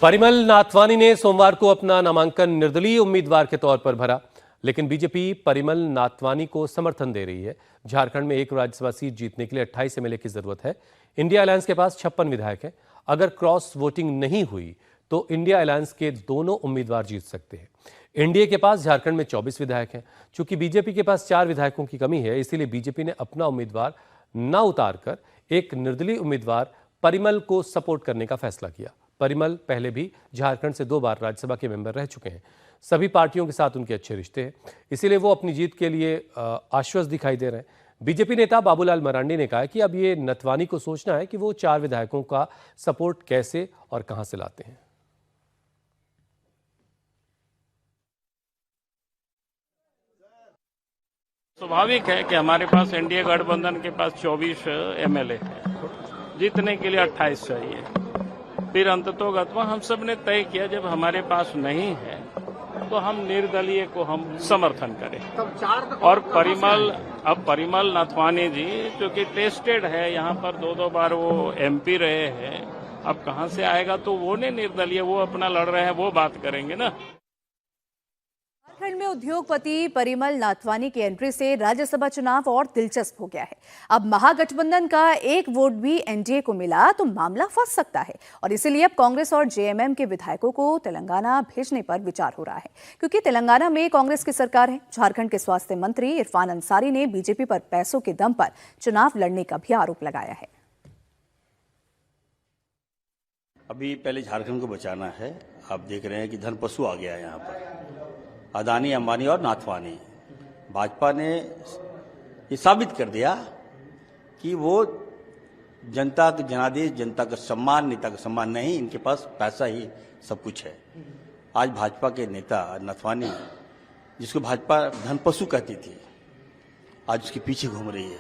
परिमल नाथवानी ने सोमवार को अपना नामांकन निर्दलीय उम्मीदवार के तौर पर भरा, लेकिन बीजेपी परिमल नाथवानी को समर्थन दे रही है। झारखंड में एक राज्यसभा सीट जीतने के लिए 28 एमएलए की जरूरत है। इंडिया अलायंस के पास 56 विधायक हैं। अगर क्रॉस वोटिंग नहीं हुई तो इंडिया अलायंस के दोनों उम्मीदवार जीत सकते हैं। एनडीए के पास झारखंड में 24 विधायक हैं। चूंकि बीजेपी के पास 4 विधायकों की कमी है, इसीलिए बीजेपी ने अपना उम्मीदवार न उतारकर एक निर्दलीय उम्मीदवार परिमल को सपोर्ट करने का फैसला किया। परिमल पहले भी झारखंड से 2 बार राज्यसभा के मेंबर रह चुके हैं। सभी पार्टियों के साथ उनके अच्छे रिश्ते हैं, इसीलिए वो अपनी जीत के लिए आश्वस्त दिखाई दे रहे हैं। बीजेपी नेता बाबूलाल मरांडी ने कहा कि अब ये नथवानी को सोचना है कि वो 4 विधायकों का सपोर्ट कैसे और कहां से लाते हैं। स्वाभाविक है कि हमारे पास एनडीए गठबंधन के पास 24 एमएलए है, जीतने के लिए 28 चाहिए। फिर अंततोगत्वा हम सब ने तय किया जब हमारे पास नहीं है तो हम निर्दलीय को हम समर्थन करें। और परिमल नाथवानी जी जो कि टेस्टेड है, यहाँ पर 2 बार वो एमपी रहे हैं, अब कहाँ से आएगा, तो वो नहीं निर्दलीय, वो अपना लड़ रहे हैं, वो बात करेंगे ना। झारखंड में उद्योगपति परिमल नाथवानी की एंट्री से राज्यसभा चुनाव और दिलचस्प हो गया है। अब महागठबंधन का एक वोट भी एनडीए को मिला तो मामला फंस सकता है, और इसीलिए अब कांग्रेस और जेएमएम के विधायकों को तेलंगाना भेजने पर विचार हो रहा है, क्योंकि तेलंगाना में कांग्रेस की सरकार है। झारखंड के स्वास्थ्य मंत्री इरफान अंसारी ने बीजेपी पर पैसों के दम पर चुनाव लड़ने का भी आरोप लगाया है। अभी पहले झारखंड को बचाना है। आप देख रहे हैं कि धन पशु आ गया है यहाँ पर, अदानी, अंबानी और नाथवानी। भाजपा ने ये साबित कर दिया कि वो जनता का जनादेश, जनता का सम्मान, नेता का सम्मान नहीं, इनके पास पैसा ही सब कुछ है। आज भाजपा के नेता नाथवानी, जिसको भाजपा धन पशु कहती थी, आज उसके पीछे घूम रही है।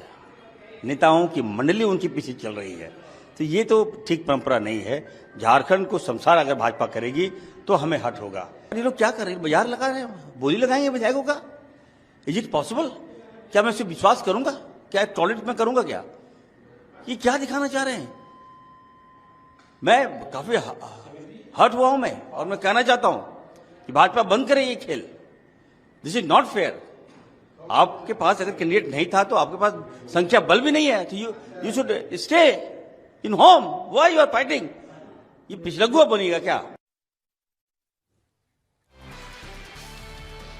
नेताओं की मंडली उनके पीछे चल रही है। तो ये तो ठीक परंपरा नहीं है। झारखंड को शमशान अगर भाजपा करेगी तो हमें हट होगा। ये लोग क्या कर रहे हैं? बाजार लगा रहे हैं, बोली लगाएंगे विधायकों का। Is it possible? क्या मैं इसे विश्वास करूंगा? क्या टॉयलेट में करूंगा? क्या ये क्या दिखाना चाह रहे हैं? मैं काफी हर्ट हुआ हूं मैं, और मैं कहना चाहता हूं कि भाजपा बंद करे ये खेल। This is not fair. आपके पास अगर कैंडिडेट नहीं था तो आपके पास संख्या बल भी नहीं है, तो you should stay in home. Why you are fighting? ये पिछलग्गुआ बनेगा क्या?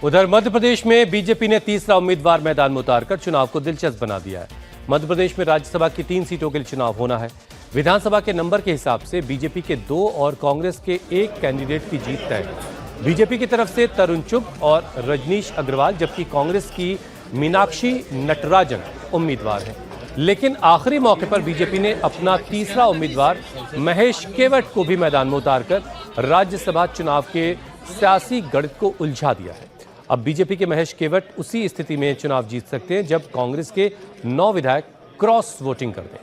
उधर मध्य प्रदेश में बीजेपी ने तीसरा उम्मीदवार मैदान में उतारकर चुनाव को दिलचस्प बना दिया है। मध्य प्रदेश में राज्यसभा की 3 सीटों के लिए चुनाव होना है। विधानसभा के नंबर के हिसाब से बीजेपी के 2 और कांग्रेस के 1 कैंडिडेट की जीत तय है। बीजेपी की तरफ से तरुण चुग और रजनीश अग्रवाल, जबकि कांग्रेस की मीनाक्षी नटराजन उम्मीदवार हैं। लेकिन आखिरी मौके पर बीजेपी ने अपना तीसरा उम्मीदवार महेश केवट को भी मैदान में उतारकर राज्यसभा चुनाव के सियासी गणित को उलझा दिया है। अब बीजेपी के महेश केवट उसी स्थिति में चुनाव जीत सकते हैं जब कांग्रेस के 9 विधायक क्रॉस वोटिंग कर दें।